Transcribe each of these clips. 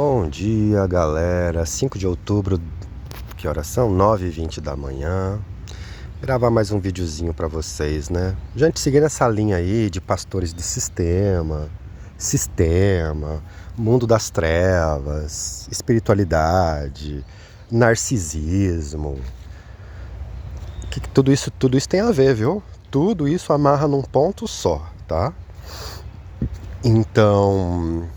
Bom dia, galera. 5 de outubro, que horas são? 9h20 da manhã. Gravar mais um videozinho pra vocês, né? Gente, seguindo essa linha aí de pastores do sistema, mundo das trevas, espiritualidade, narcisismo. Que tudo isso tem a ver, viu? Tudo isso amarra num ponto só, tá? Então,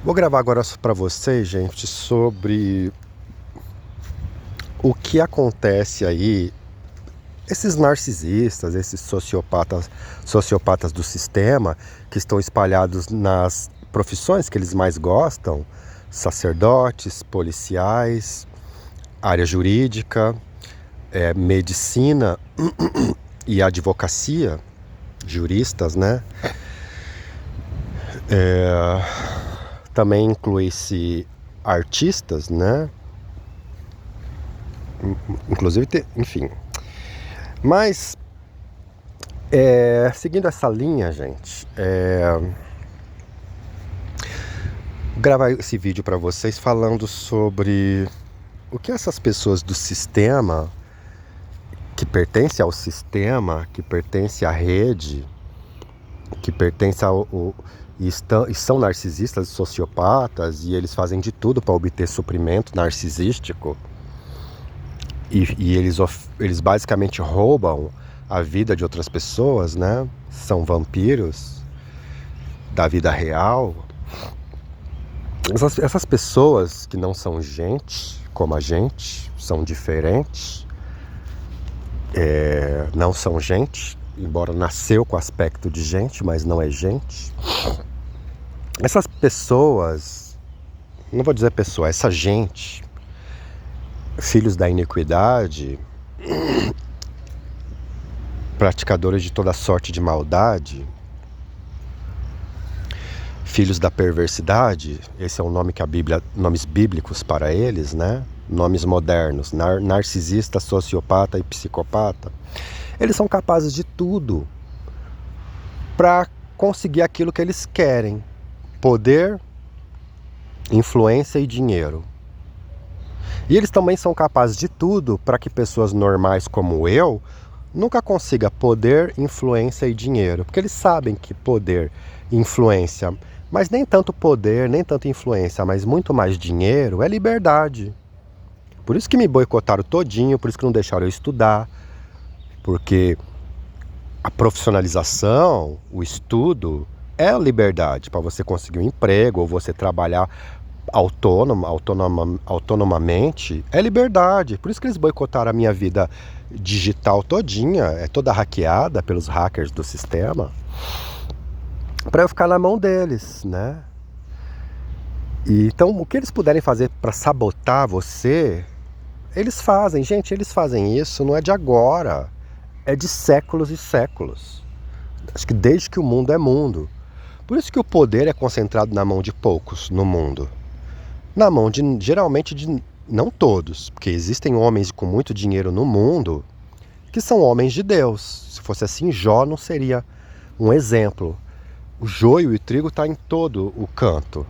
vou gravar agora para vocês, gente, sobre o que acontece aí, esses narcisistas, esses sociopatas do sistema, que estão espalhados nas profissões que eles mais gostam, sacerdotes, policiais, área jurídica, medicina e advocacia, juristas, né? Também inclui-se artistas, né? Inclusive, enfim. Mas, seguindo essa linha, gente, vou gravar esse vídeo para vocês falando sobre o que essas pessoas do sistema, que pertencem ao sistema, que pertencem à rede, que pertencem e são narcisistas e sociopatas, e eles fazem de tudo para obter suprimento narcisístico. E eles basicamente roubam a vida de outras pessoas, né? São vampiros da vida real. Essas pessoas que não são gente, como a gente, são diferentes, não são gente, embora nasceu com aspecto de gente, mas não é gente. Essas pessoas, não vou dizer pessoa, essa gente, filhos da iniquidade, praticadores de toda sorte de maldade, filhos da perversidade, esse é o nome que a Bíblia, nomes bíblicos para eles, né? Nomes modernos, narcisista, sociopata e psicopata. Eles são capazes de tudo para conseguir aquilo que eles querem: poder, influência e dinheiro. E eles também são capazes de tudo para que pessoas normais como eu nunca consigam poder, influência e dinheiro. Porque eles sabem que poder, influência, mas nem tanto poder, nem tanto influência, mas muito mais dinheiro, é liberdade. Por isso que me boicotaram todinho, por isso que não deixaram eu estudar. Porque a profissionalização, o estudo, é a liberdade para você conseguir um emprego ou você trabalhar autonomamente, é liberdade. Por isso que eles boicotaram a minha vida digital todinha, é toda hackeada pelos hackers do sistema, para eu ficar na mão deles, né? E então, o que eles puderem fazer para sabotar você, eles fazem. Gente, eles fazem isso, não é de agora, é de séculos e séculos. Acho que desde que o mundo é mundo. Por isso que o poder é concentrado na mão de poucos no mundo. Na mão geralmente de, não todos, porque existem homens com muito dinheiro no mundo que são homens de Deus. Se fosse assim, Jó não seria um exemplo. O joio e o trigo está em todo o canto,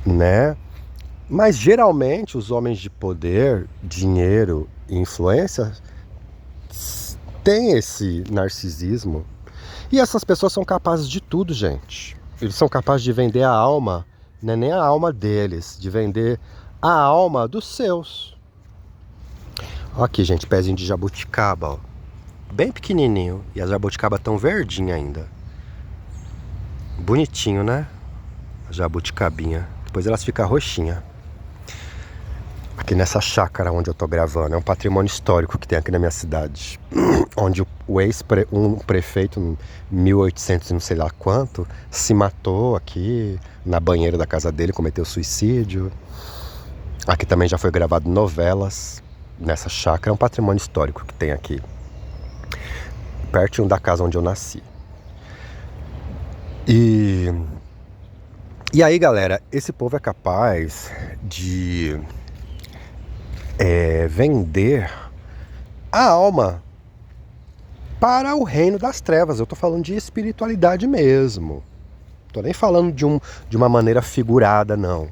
né? Mas geralmente os homens de poder, dinheiro e influência têm esse narcisismo. E essas pessoas são capazes de tudo, gente. Eles são capazes de vender a alma, não é nem a alma deles, de vender a alma dos seus. Ó aqui, gente, pezinho de jabuticaba, ó. Bem pequenininho. E as jabuticabas tão verdinhas ainda. Bonitinho, né? A jabuticabinha. Depois elas ficam roxinhas. Aqui nessa chácara onde eu tô gravando. É um patrimônio histórico que tem aqui na minha cidade. Onde um prefeito, em 1800 e não sei lá quanto, se matou aqui na banheira da casa dele, cometeu suicídio. Aqui também já foi gravado novelas nessa chácara. É um patrimônio histórico que tem aqui, pertinho da casa onde eu nasci. E aí, galera, esse povo é capaz de vender a alma para o reino das trevas. Eu tô falando de espiritualidade mesmo. Tô nem falando de uma maneira figurada, não.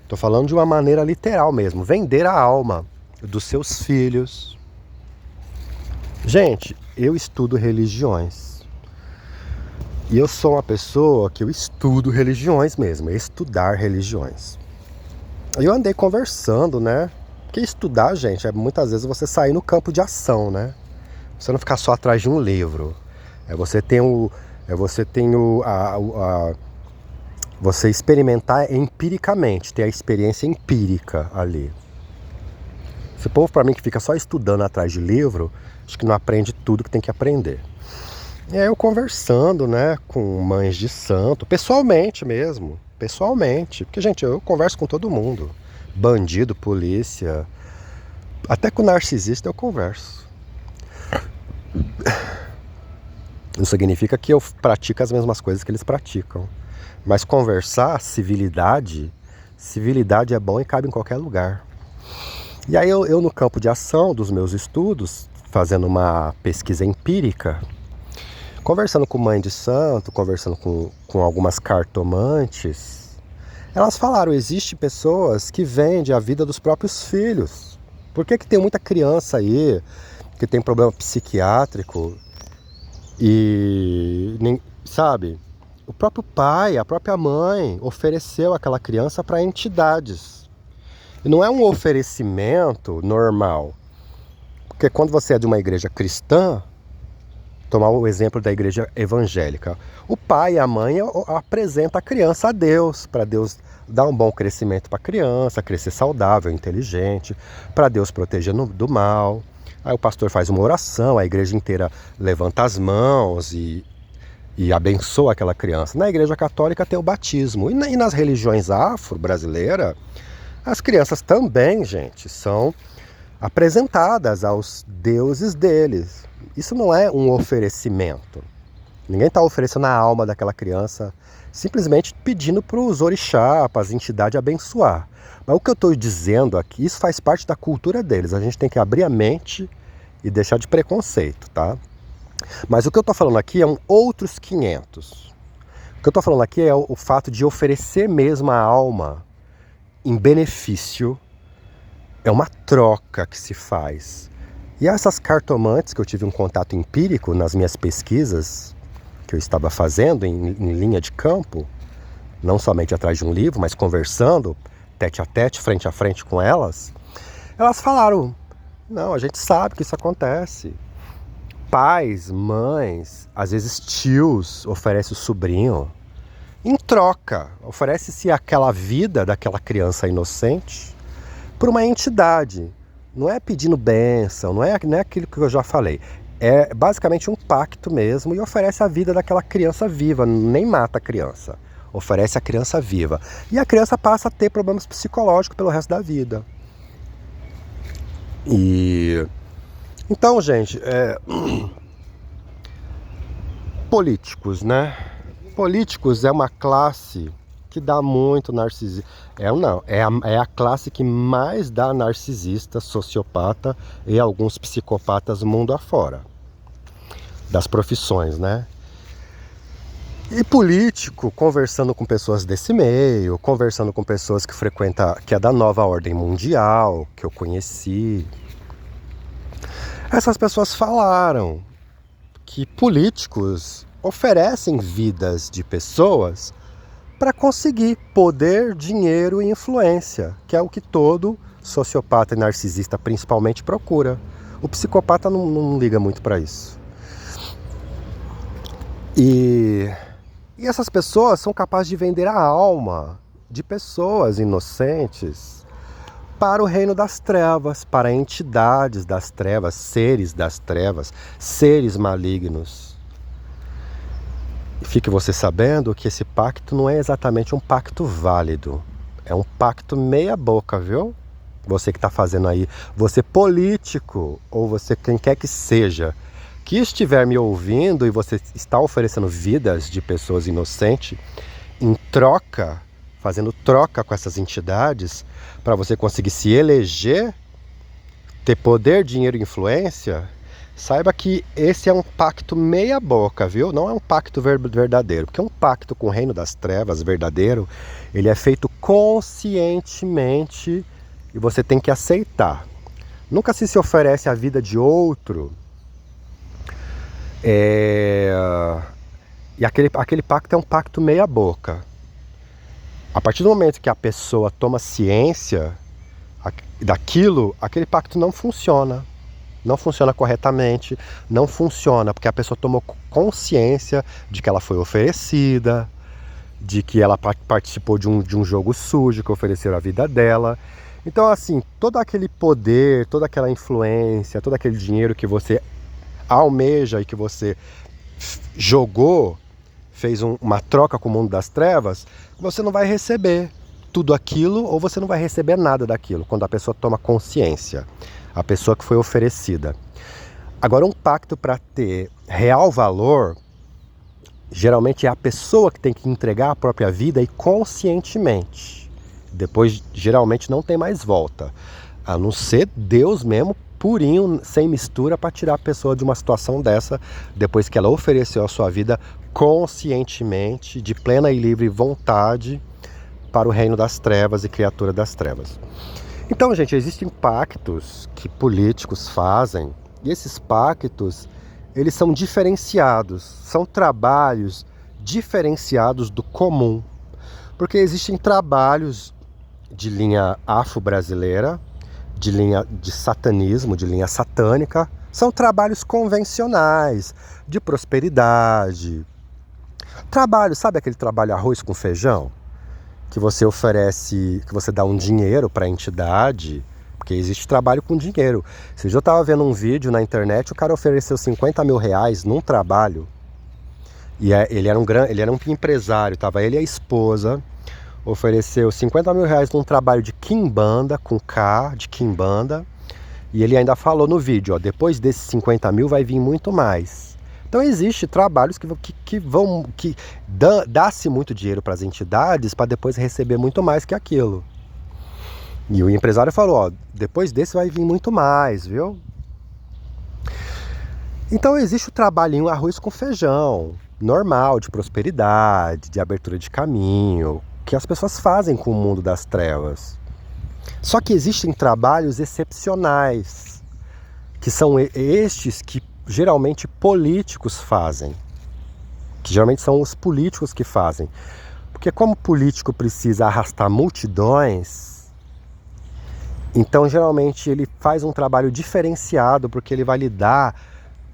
Tô falando de uma maneira literal mesmo. Vender a alma dos seus filhos. Gente, eu estudo religiões. E eu sou uma pessoa que eu estudo religiões mesmo. Estudar religiões. E eu andei conversando, né? Porque estudar, gente, é muitas vezes você sair no campo de ação, né? Você não ficar só atrás de um livro. Você experimentar empiricamente, ter a experiência empírica ali. Esse povo, para mim, que fica só estudando atrás de livro, acho que não aprende tudo que tem que aprender. E aí eu conversando, né, com mães de santo, pessoalmente mesmo, pessoalmente. Porque, gente, eu converso com todo mundo. Bandido, polícia, até com narcisista eu converso. Não significa que eu pratico as mesmas coisas que eles praticam. Mas conversar, civilidade é bom e cabe em qualquer lugar. E aí eu no campo de ação dos meus estudos, fazendo uma pesquisa empírica, conversando com mãe de santo, conversando com algumas cartomantes, elas falaram, existe pessoas que vendem a vida dos próprios filhos. Por que tem muita criança aí que tem problema psiquiátrico e, sabe, o próprio pai, a própria mãe ofereceu aquela criança para entidades. E não é um oferecimento normal. Porque quando você é de uma igreja cristã, tomar o exemplo da igreja evangélica, o pai e a mãe apresentam a criança a Deus, para Deus dar um bom crescimento para a criança, crescer saudável, inteligente, para Deus proteger do mal. Aí o pastor faz uma oração, a igreja inteira levanta as mãos e abençoa aquela criança. Na igreja católica tem o batismo. E nas religiões afro-brasileiras, as crianças também, gente, são apresentadas aos deuses deles. Isso não é um oferecimento. Ninguém está oferecendo a alma daquela criança, simplesmente pedindo para os orixá, para as entidades abençoar. Mas o que eu estou dizendo aqui, isso faz parte da cultura deles. A gente tem que abrir a mente e deixar de preconceito, tá? Mas o que eu estou falando aqui é outros 500. O que eu estou falando aqui é o fato de oferecer mesmo a alma em benefício. É uma troca que se faz. E essas cartomantes que eu tive um contato empírico nas minhas pesquisas que eu estava fazendo em linha de campo, não somente atrás de um livro, mas conversando tete a tete, frente a frente com elas, elas falaram, não, a gente sabe que isso acontece. Pais, mães, às vezes tios oferecem o sobrinho. Em troca, oferece-se aquela vida daquela criança inocente por uma entidade. Não é pedindo bênção, não é aquilo que eu já falei. É basicamente um pacto mesmo e oferece a vida daquela criança viva, nem mata a criança. Oferece a criança viva. E a criança passa a ter problemas psicológicos pelo resto da vida. Então, gente, políticos, né? Políticos é uma classe que dá muito narcisista. É a classe que mais dá narcisista, sociopata e alguns psicopatas mundo afora. Das profissões, né? E político, conversando com pessoas desse meio, conversando com pessoas que é da nova ordem mundial, que eu conheci. Essas pessoas falaram que políticos oferecem vidas de pessoas para conseguir poder, dinheiro e influência, que é o que todo sociopata e narcisista principalmente procura. O psicopata não liga muito para isso. E essas pessoas são capazes de vender a alma de pessoas inocentes para o reino das trevas, para entidades das trevas, seres malignos. E fique você sabendo que esse pacto não é exatamente um pacto válido. É um pacto meia boca, viu? Você que está fazendo aí, você político, ou você quem quer que seja, que estiver me ouvindo e você está oferecendo vidas de pessoas inocentes em troca, fazendo troca com essas entidades para você conseguir se eleger, ter poder, dinheiro e influência, saiba que esse é um pacto meia boca, viu? Não é um pacto verdadeiro, porque um pacto com o reino das trevas verdadeiro, ele é feito conscientemente e você tem que aceitar. Nunca se oferece a vida de outro. E aquele pacto é um pacto meia boca. A partir do momento que a pessoa toma ciência daquilo, aquele pacto não funciona. Não funciona corretamente, não funciona porque a pessoa tomou consciência de que ela foi oferecida, de que ela participou de um jogo sujo que ofereceram a vida dela. Então, assim, todo aquele poder, toda aquela influência, todo aquele dinheiro que você almeja e que você jogou, fez uma troca com o mundo das trevas, você não vai receber tudo aquilo ou você não vai receber nada daquilo quando a pessoa toma consciência, a pessoa que foi oferecida. Agora, um pacto para ter real valor, geralmente é a pessoa que tem que entregar a própria vida e conscientemente. Depois, geralmente, não tem mais volta. A não ser Deus mesmo, purinho, sem mistura, para tirar a pessoa de uma situação dessa, depois que ela ofereceu a sua vida conscientemente, de plena e livre vontade, para o reino das trevas e criatura das trevas. Então, gente, existem pactos que políticos fazem, e esses pactos, eles são diferenciados, são trabalhos diferenciados do comum, porque existem trabalhos de linha afro-brasileira, de linha de satanismo, de linha satânica, são trabalhos convencionais, de prosperidade. Trabalho, sabe aquele trabalho arroz com feijão? Que você oferece, que você dá um dinheiro para a entidade, porque existe trabalho com dinheiro. Se eu estava vendo um vídeo na internet, o cara ofereceu 50 mil reais num trabalho, e ele era um empresário, tava ele e a esposa, ofereceu 50 mil reais num trabalho de quimbanda, com K, de quimbanda, e ele ainda falou no vídeo, ó, depois desses 50 mil vai vir muito mais. Então existe trabalhos que dá-se muito dinheiro para as entidades para depois receber muito mais que aquilo. E o empresário falou, ó, depois desse vai vir muito mais, viu? Então existe o trabalhinho arroz com feijão, normal, de prosperidade, de abertura de caminho, que as pessoas fazem com o mundo das trevas. Só que existem trabalhos excepcionais, que são estes que geralmente políticos fazem, que geralmente são os políticos que fazem. Porque como o político precisa arrastar multidões, então geralmente ele faz um trabalho diferenciado, porque ele vai lidar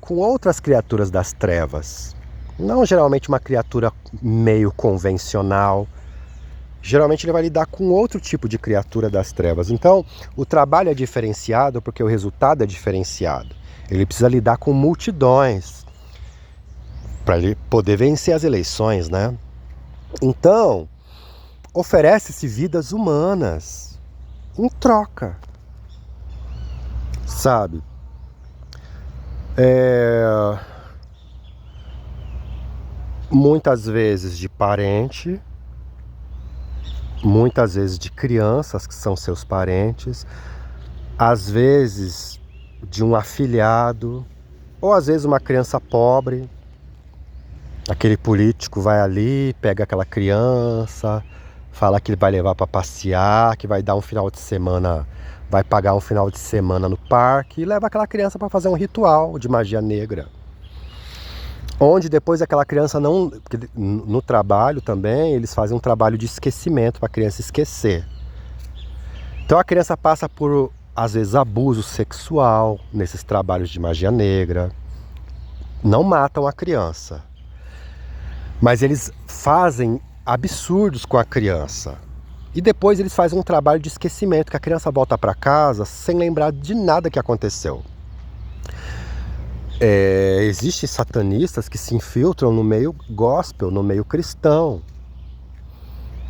com outras criaturas das trevas. Não geralmente uma criatura meio convencional, geralmente ele vai lidar com outro tipo de criatura das trevas. Então o trabalho é diferenciado porque o resultado é diferenciado. Ele precisa lidar com multidões para ele poder vencer as eleições, né? Então, oferece-se vidas humanas em troca, sabe? Muitas vezes de parente, muitas vezes de crianças que são seus parentes, às vezes de um afilhado, ou às vezes uma criança pobre. Aquele político vai ali, pega aquela criança, fala que ele vai levar para passear, que vai dar um final de semana, vai pagar um final de semana no parque e leva aquela criança para fazer um ritual de magia negra. Onde depois aquela criança não... No trabalho também, eles fazem um trabalho de esquecimento para a criança esquecer. Então a criança passa por, às vezes, abuso sexual nesses trabalhos de magia negra. Não matam a criança, mas eles fazem absurdos com a criança. E depois eles fazem um trabalho de esquecimento, que a criança volta para casa sem lembrar de nada que aconteceu. Existem satanistas que se infiltram no meio gospel, no meio cristão.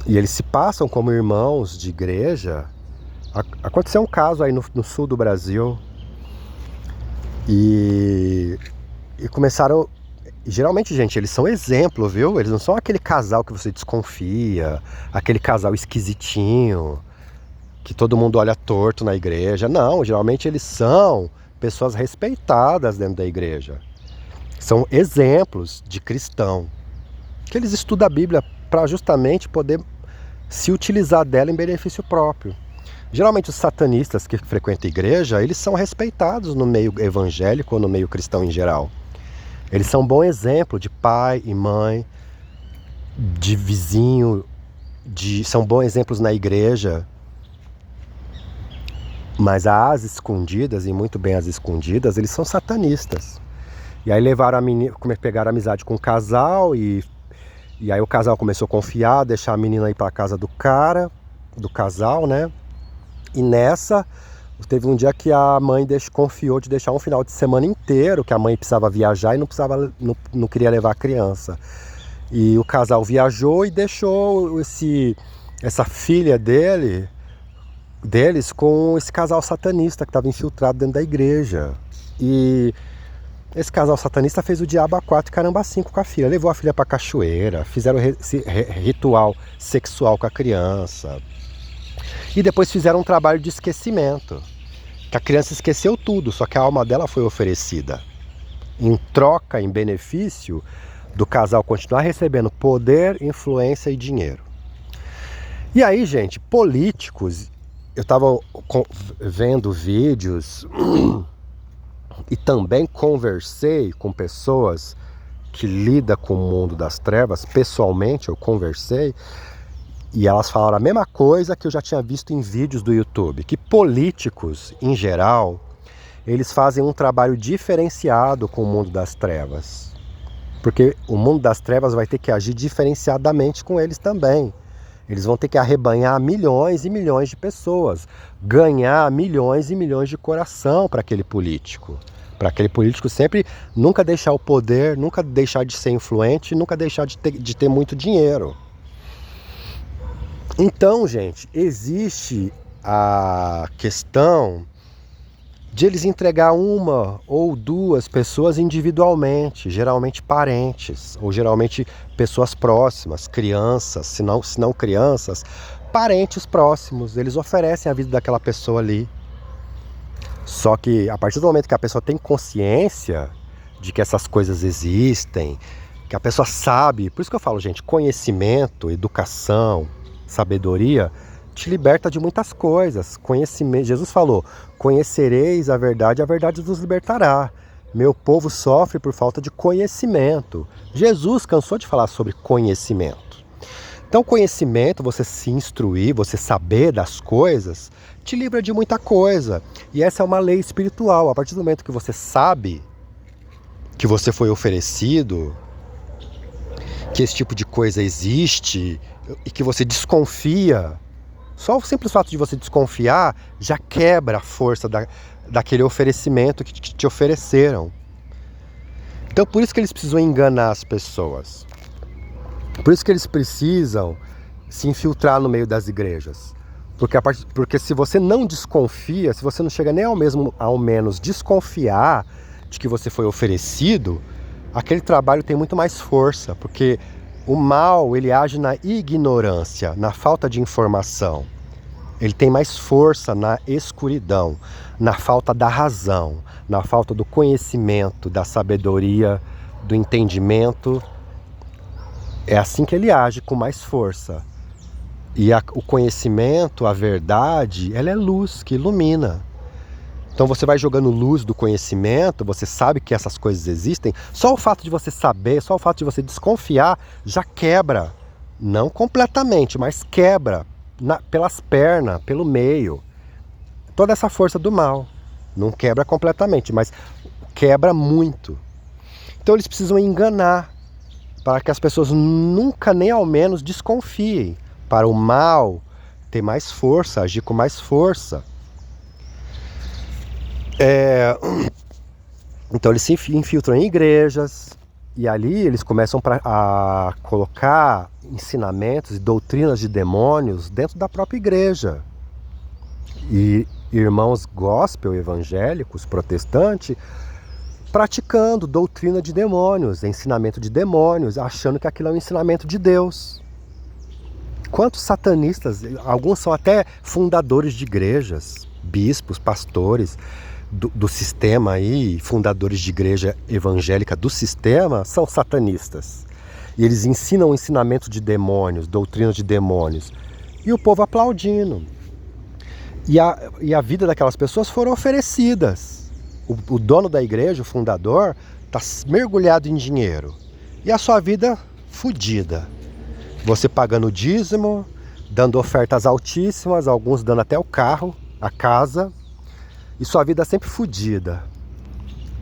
E eles se passam como irmãos de igreja. Aconteceu um caso aí no sul do Brasil. E começaram... Geralmente, gente, eles são exemplo, viu? Eles não são aquele casal que você desconfia, aquele casal esquisitinho, que todo mundo olha torto na igreja. Não, geralmente eles são pessoas respeitadas dentro da igreja. São exemplos de cristão, que eles estudam a Bíblia para justamente poder se utilizar dela em benefício próprio. Geralmente os satanistas que frequentam a igreja, eles são respeitados no meio evangélico ou no meio cristão em geral. Eles são um bom exemplo de pai e mãe, de vizinho, são bons exemplos na igreja. Mas às escondidas, e muito bem às escondidas, eles são satanistas. E aí levaram a menina, pegaram amizade com o casal, e aí o casal começou a confiar, deixar a menina ir para casa do cara, do casal, né? E nessa, teve um dia que a mãe confiou de deixar um final de semana inteiro, que a mãe precisava viajar e não queria levar a criança. E o casal viajou e deixou essa filha deles com esse casal satanista que estava infiltrado dentro da igreja. E esse casal satanista fez o diabo a 4 e caramba a 5 com a filha. Levou a filha para cachoeira, fizeram ritual sexual com a criança. E depois fizeram um trabalho de esquecimento. Que a criança esqueceu tudo, só que a alma dela foi oferecida. Em troca, em benefício do casal continuar recebendo poder, influência e dinheiro. E aí, gente, políticos... Eu estava vendo vídeos e também conversei com pessoas que lidam com o mundo das trevas. Pessoalmente, eu conversei e elas falaram a mesma coisa que eu já tinha visto em vídeos do YouTube. Que políticos, em geral, eles fazem um trabalho diferenciado com o mundo das trevas. Porque o mundo das trevas vai ter que agir diferenciadamente com eles também. Eles vão ter que arrebanhar milhões e milhões de pessoas, ganhar milhões e milhões de coração para aquele político. Para aquele político sempre nunca deixar o poder, nunca deixar de ser influente, nunca deixar de ter muito dinheiro. Então, gente, existe a questão de eles entregar uma ou duas pessoas individualmente, geralmente parentes, ou geralmente pessoas próximas, crianças, se não crianças, parentes próximos. Eles oferecem a vida daquela pessoa ali. Só que a partir do momento que a pessoa tem consciência de que essas coisas existem, que a pessoa sabe, por isso que eu falo, gente, conhecimento, educação, sabedoria, te liberta de muitas coisas. Conhecimento, Jesus falou, conhecereis a verdade vos libertará. Meu povo sofre por falta de conhecimento. Jesus cansou de falar sobre conhecimento. Então conhecimento, você se instruir, você saber das coisas, te livra de muita coisa. E essa é uma lei espiritual. A partir do momento que você sabe que você foi oferecido, que esse tipo de coisa existe e que você desconfia, só o simples fato de você desconfiar já quebra a força daquele oferecimento que te ofereceram. Então por isso que eles precisam enganar as pessoas. Por isso que eles precisam se infiltrar no meio das igrejas. Porque se você não desconfia, se você não chega nem ao menos desconfiar de que você foi oferecido, aquele trabalho tem muito mais força. Porque o mal, ele age na ignorância, na falta de informação. Ele tem mais força na escuridão, na falta da razão, na falta do conhecimento, da sabedoria, do entendimento. É assim que ele age, com mais força. E o conhecimento, a verdade, ela é luz que ilumina. Então você vai jogando luz do conhecimento, você sabe que essas coisas existem, só o fato de você saber, só o fato de você desconfiar, já quebra, não completamente, mas quebra pelas pernas, pelo meio, toda essa força do mal. Não quebra completamente, mas quebra muito. Então eles precisam enganar, para que as pessoas nunca nem ao menos desconfiem, para o mal ter mais força, agir com mais força. Então eles se infiltram em igrejas e ali eles começam a colocar ensinamentos e doutrinas de demônios dentro da própria igreja. E irmãos gospel evangélicos, protestantes, praticando doutrina de demônios, ensinamento de demônios, achando que aquilo é um ensinamento de Deus. Quantos satanistas, alguns são até fundadores de igrejas, bispos, pastores, do sistema aí, fundadores de igreja evangélica do sistema, são satanistas. E eles ensinam o ensinamento de demônios, doutrina de demônios. E o povo aplaudindo. E a vida daquelas pessoas foram oferecidas. O dono da igreja, o fundador, está mergulhado em dinheiro. E a sua vida fodida. Você pagando o dízimo, dando ofertas altíssimas, alguns dando até o carro, a casa. E sua vida sempre fodida.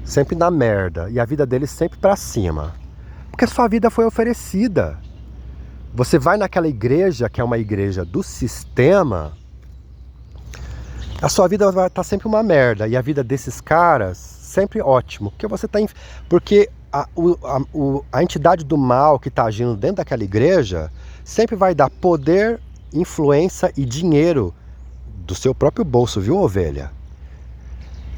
Sempre na merda. E a vida deles sempre para cima. Porque sua vida foi oferecida. Você vai naquela igreja, que é uma igreja do sistema, a sua vida vai estar sempre uma merda. E a vida desses caras, sempre ótimo. Porque você tá porque a entidade do mal que está agindo dentro daquela igreja sempre vai dar poder, influência e dinheiro do seu próprio bolso, viu, ovelha?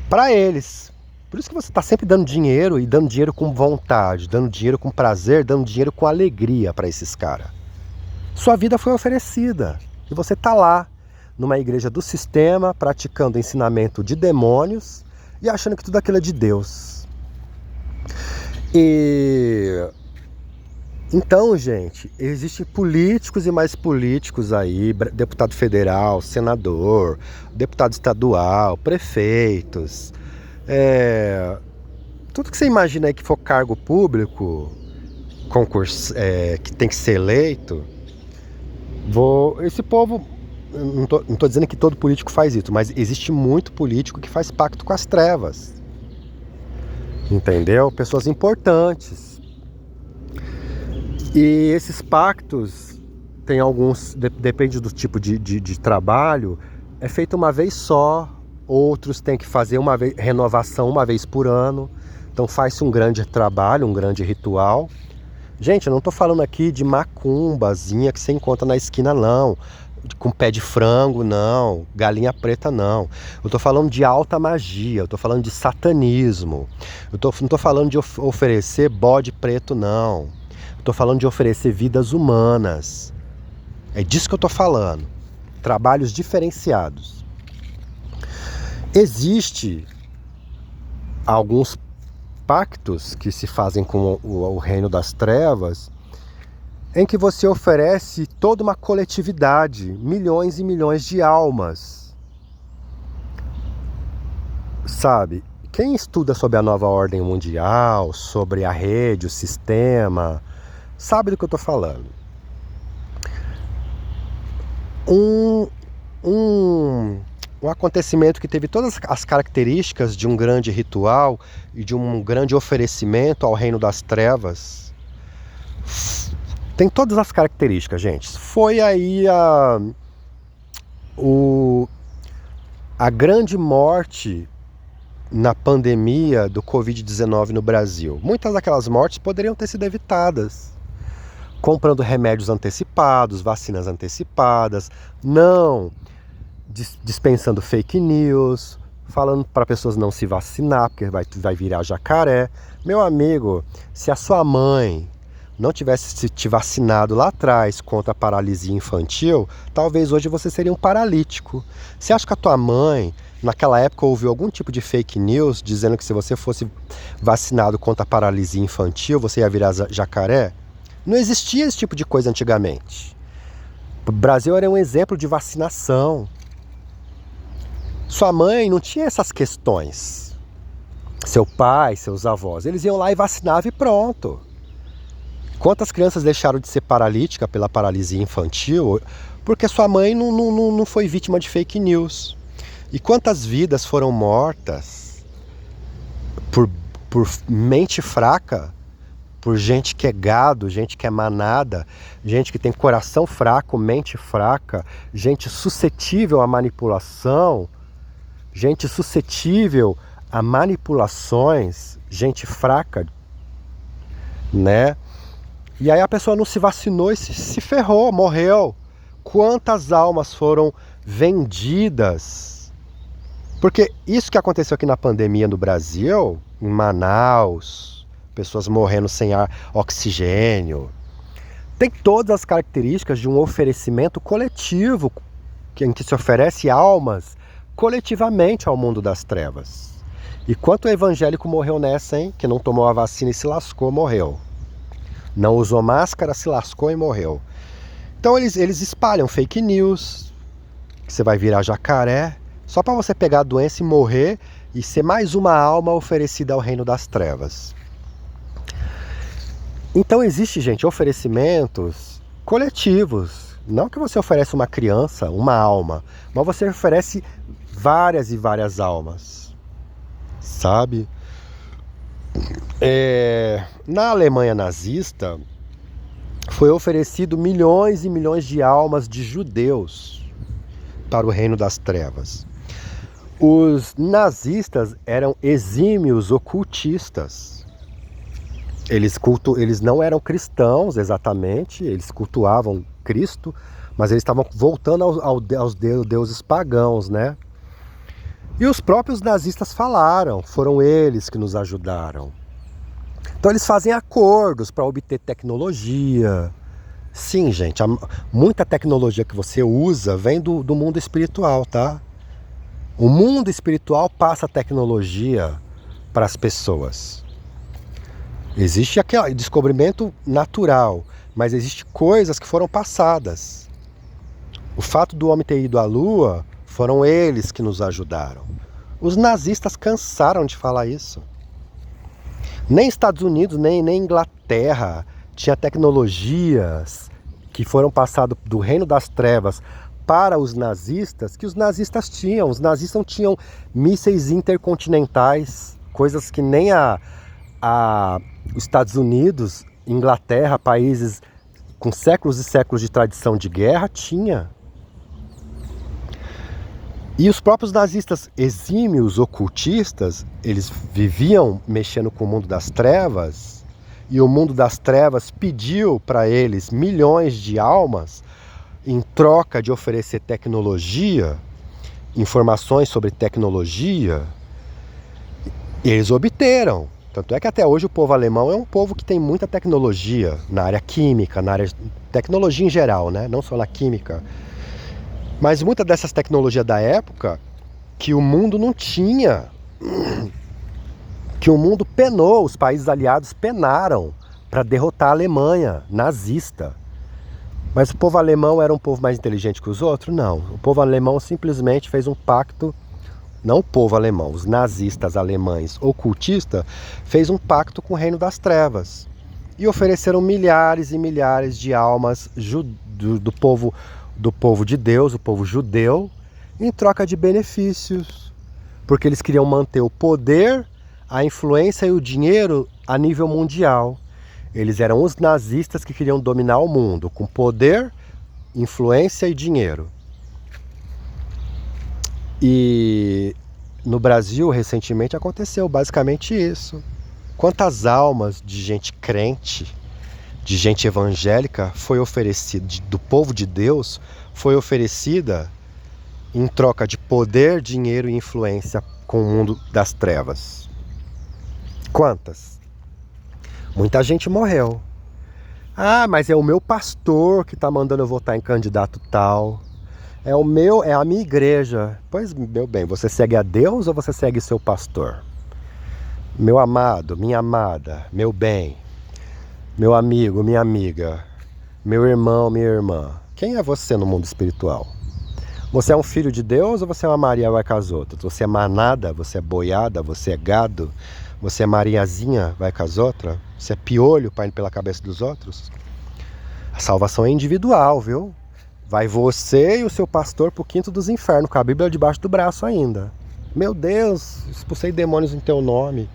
Para eles. Por isso que você está sempre dando dinheiro, e dando dinheiro com vontade, dando dinheiro com prazer, dando dinheiro com alegria para esses caras. Sua vida foi oferecida. E você está lá, numa igreja do sistema, praticando ensinamento de demônios e achando que tudo aquilo é de Deus. Então, gente, existem políticos e mais políticos aí, deputado federal, senador, deputado estadual, prefeitos, tudo que você imagina aí que for cargo público, concurso, que tem que ser eleito, esse povo, não tô dizendo que todo político faz isso, mas existe muito político que faz pacto com as trevas, entendeu? Pessoas importantes. E esses pactos, tem alguns, depende do tipo de trabalho, é feito uma vez só, outros têm que fazer renovação uma vez por ano, então faz-se um grande trabalho, um grande ritual. Gente, eu não estou falando aqui de macumbazinha que você encontra na esquina, não, com pé de frango, não, galinha preta, não. Eu estou falando de alta magia, eu estou falando de satanismo, não estou falando de oferecer bode preto, não. Estou falando de oferecer vidas humanas. É disso que eu estou falando. Trabalhos diferenciados. Existe alguns pactos que se fazem com o reino das trevas, em que você oferece toda uma coletividade, milhões e milhões de almas. Sabe? Quem estuda sobre a nova ordem mundial, sobre a rede, o sistema, sabe do que eu estou falando. Um acontecimento que teve todas as características de um grande ritual e de um grande oferecimento ao reino das trevas. Tem todas as características, gente. Foi aí a grande morte na pandemia do Covid-19 no Brasil. Muitas daquelas mortes poderiam ter sido evitadas. Comprando remédios antecipados, vacinas antecipadas, não dispensando fake news, falando para pessoas não se vacinar, porque vai virar jacaré. Meu amigo, se a sua mãe não tivesse te vacinado lá atrás contra a paralisia infantil, talvez hoje você seria um paralítico. Você acha que a tua mãe, naquela época, ouviu algum tipo de fake news dizendo que se você fosse vacinado contra a paralisia infantil, você ia virar jacaré? Não existia esse tipo de coisa antigamente. O Brasil era um exemplo de vacinação. Sua mãe não tinha essas questões. Seu pai, seus avós, eles iam lá e vacinavam e pronto. Quantas crianças deixaram de ser paralítica pela paralisia infantil porque sua mãe não foi vítima de fake news? E quantas vidas foram mortas por mente fraca, por gente que é gado, gente que é manada, gente que tem coração fraco, mente fraca, gente suscetível à manipulação, gente suscetível a manipulações, gente fraca, né? E aí a pessoa não se vacinou e se ferrou, morreu. Quantas almas foram vendidas? Porque isso que aconteceu aqui na pandemia no Brasil, em Manaus, pessoas morrendo sem ar, oxigênio, tem todas as características de um oferecimento coletivo, em que se oferece almas coletivamente ao mundo das trevas. E quanto evangélico morreu nessa, hein? Que não tomou a vacina e se lascou, morreu. Não usou máscara, se lascou e morreu. Então eles espalham fake news, que você vai virar jacaré, só para você pegar a doença e morrer e ser mais uma alma oferecida ao reino das trevas. Então existe, gente, oferecimentos coletivos. Não que você oferece uma criança, uma alma, mas você oferece várias e várias almas, sabe? Na Alemanha nazista, foi oferecido milhões e milhões de almas de judeus para o reino das trevas. Os nazistas eram exímios ocultistas. Eles não eram cristãos exatamente, eles cultuavam Cristo, mas eles estavam voltando aos deuses pagãos, né? E os próprios nazistas falaram, foram eles que nos ajudaram. Então eles fazem acordos para obter tecnologia. Sim, gente, muita tecnologia que você usa vem do mundo espiritual, tá? O mundo espiritual passa tecnologia para as pessoas. Existe aquele descobrimento natural, mas existe coisas que foram passadas. O fato do homem ter ido à Lua, foram eles que nos ajudaram. Os nazistas cansaram de falar isso. Nem Estados Unidos, nem Inglaterra tinha tecnologias que foram passadas do reino das trevas para os nazistas, que os nazistas tinham. Os nazistas tinham mísseis intercontinentais, coisas que nem os Estados Unidos, Inglaterra, países com séculos e séculos de tradição de guerra, tinha. E os próprios nazistas exímios, ocultistas, eles viviam mexendo com o mundo das trevas, e o mundo das trevas pediu para eles milhões de almas em troca de oferecer tecnologia, informações sobre tecnologia. E eles obteram. Tanto é que até hoje o povo alemão é um povo que tem muita tecnologia na área química, na área de tecnologia em geral, né? Não só na química. Mas muitas dessas tecnologias da época que o mundo não tinha, que o mundo penou, os países aliados penaram para derrotar a Alemanha nazista. Mas o povo alemão era um povo mais inteligente que os outros? Não. O povo alemão simplesmente fez um pacto. Não o povo alemão, os nazistas alemães ocultistas fez um pacto com o reino das trevas e ofereceram milhares e milhares de almas do povo de Deus, o povo judeu, em troca de benefícios, porque eles queriam manter o poder, a influência e o dinheiro a nível mundial. Eles eram os nazistas que queriam dominar o mundo com poder, influência e dinheiro. E no Brasil, recentemente, aconteceu basicamente isso. Quantas almas de gente crente, de gente evangélica, foi oferecida, do povo de Deus, foi oferecida em troca de poder, dinheiro e influência com o mundo das trevas? Quantas? Muita gente morreu. Ah, mas é o meu pastor que está mandando eu votar em candidato tal. É a minha igreja. Pois, meu bem, você segue a Deus ou você segue seu pastor? Meu amado, minha amada, meu bem, meu amigo, minha amiga, meu irmão, minha irmã. Quem é você no mundo espiritual? Você é um filho de Deus ou você é uma Maria vai com as outras? Você é manada, você é boiada, você é gado, você é Mariazinha vai com as outras? Você é piolho para ir pela cabeça dos outros? A salvação é individual, viu? Vai você e o seu pastor pro quinto dos infernos, com a Bíblia debaixo do braço ainda. Meu Deus, expulsei demônios em teu nome.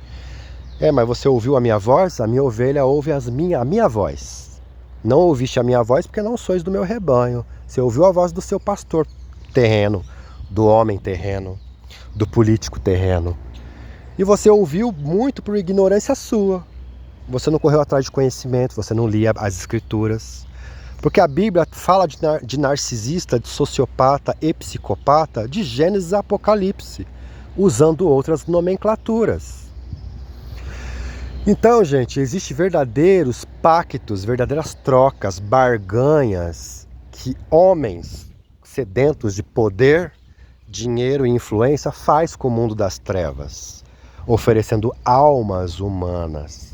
Mas você ouviu a minha voz? A minha ovelha ouve a minha voz. Não ouviste a minha voz porque não sois do meu rebanho. Você ouviu a voz do seu pastor terreno, do homem terreno, do político terreno. E você ouviu muito por ignorância sua. Você não correu atrás de conhecimento, você não lia as escrituras. Porque a Bíblia fala de narcisista, de sociopata e psicopata de Gênesis a Apocalipse, usando outras nomenclaturas. Então, gente, existem verdadeiros pactos, verdadeiras trocas, barganhas que homens sedentos de poder, dinheiro e influência faz com o mundo das trevas. oferecendo almas humanas.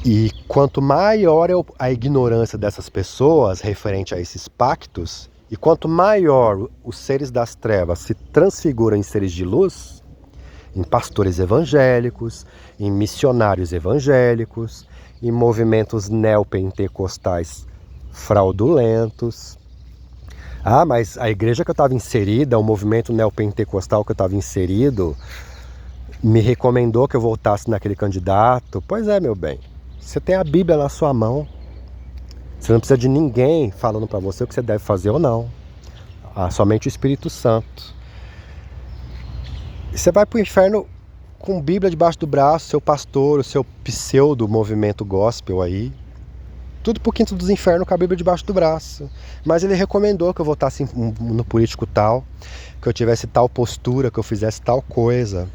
E quanto maior é a ignorância dessas pessoas referente a esses pactos, e quanto maior os seres das trevas se transfiguram em seres de luz, em pastores evangélicos, em missionários evangélicos, em movimentos neopentecostais fraudulentos. Ah, mas a igreja que eu estava inserida, o movimento neopentecostal que eu estava inserido, me recomendou que eu voltasse naquele candidato. Pois é, meu bem, você tem a Bíblia na sua mão. Você não precisa de ninguém falando para você o que você deve fazer ou não. Somente o Espírito Santo. E você vai para o inferno com Bíblia debaixo do braço, seu pastor, o seu pseudo movimento gospel aí. Tudo pro quinto dos infernos com a Bíblia debaixo do braço. Mas ele recomendou que eu votasse no político tal, que eu tivesse tal postura, que eu fizesse tal coisa.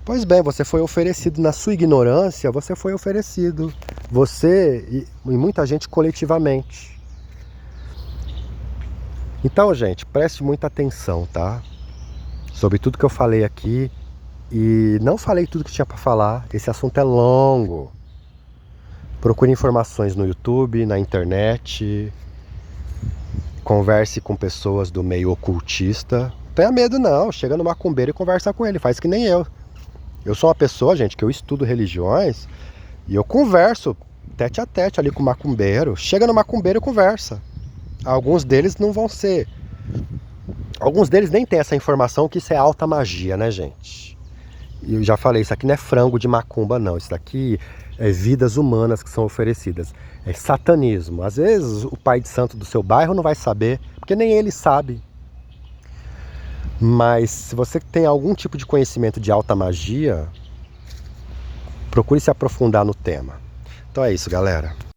Pois bem, você foi oferecido na sua ignorância, você foi oferecido. Você e muita gente coletivamente. Então, gente, preste muita atenção, tá? Sobre tudo que eu falei aqui. E não falei tudo que tinha para falar. Esse assunto é longo. Procure informações no YouTube, na internet. Converse com pessoas do meio ocultista. Não tenha medo não, chega no macumbeiro e conversa com ele, faz que nem eu. Eu sou uma pessoa, gente, que eu estudo religiões e eu converso tete a tete ali com o macumbeiro. Chega no macumbeiro e conversa. Alguns deles não vão ser. Alguns deles nem têm essa informação que isso é alta magia, né, gente? E eu já falei, isso aqui não é frango de macumba, não. Isso aqui é vidas humanas que são oferecidas. É satanismo. Às vezes o pai de santo do seu bairro não vai saber, porque nem ele sabe. Mas se você tem algum tipo de conhecimento de alta magia, procure se aprofundar no tema. Então é isso, galera.